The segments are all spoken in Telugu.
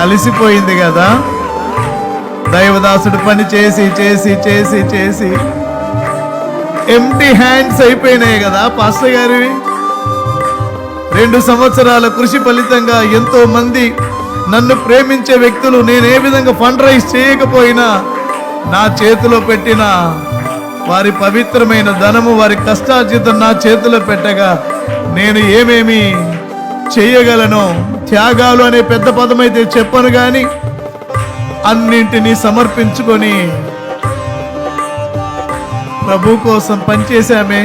అలసిపోయింది కదా. దైవదాసుడు పని చేసి చేసి చేసి చేసి ఎంప్టీ హ్యాండ్స్ అయిపోయినాయి కదా పాస్టర్ గారివి. 2 సంవత్సరాల కృషి ఫలితంగా ఎంతో మంది నన్ను ప్రేమించే వ్యక్తులు నేను ఏ విధంగా ఫండ్ రైజ్ చేయకపోయినా నా చేతిలో పెట్టిన వారి పవిత్రమైన ధనము, వారి కష్టార్జితం నా చేతిలో పెట్టగా నేను ఏమేమి చేయగలను. త్యాగాలు అనే పెద్ద పదమైతే చెప్పను కానీ అన్నింటినీ సమర్పించుకొని ప్రభు కోసం పనిచేశామే.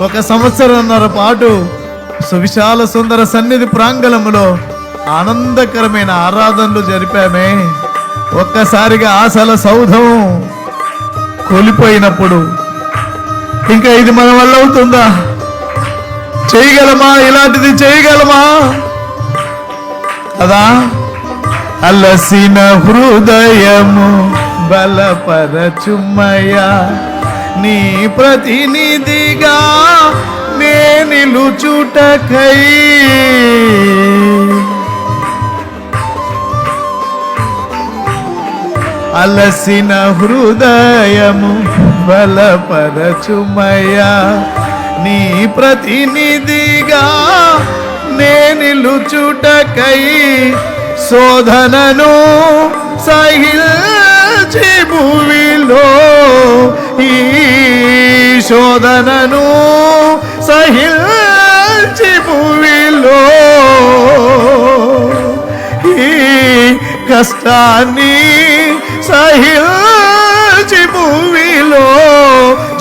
1 సంవత్సరంన్నర పాటు సువిశాల సుందర సన్నిధి ప్రాంగణములో ఆనందకరమైన ఆరాధనలు జరిపామే. ఒక్కసారిగా ఆశల సౌధం కూలిపోయినప్పుడు ఇంకా ఇది మన వల్ల అవుతుందా? చేయగలమా? ఇలాంటిది చేయగలమా కదా? అలసిన హృదయము బలపరచుమయ్యా, నీ ప్రతినిధిగా నే నిలుచుటకై. అలసిన హృదయము బలపరచుమయ్యా, నీ ప్రతినిధిగా నే నిలుచుటకై. శోధనను సహించి భూమిలో, ఈ శోధనను సహించి భూమిలో, ఈ కష్టాన్ని సహించి భూమిలో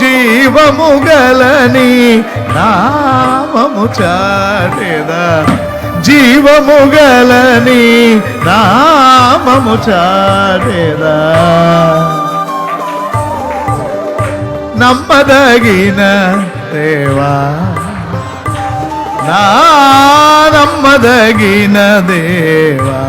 జీవము గలని నామము చాటెదా, జీవము గలని నామము చాటెదా. నమ్మదగిన దేవా, నా నమ్మదగిన దేవా,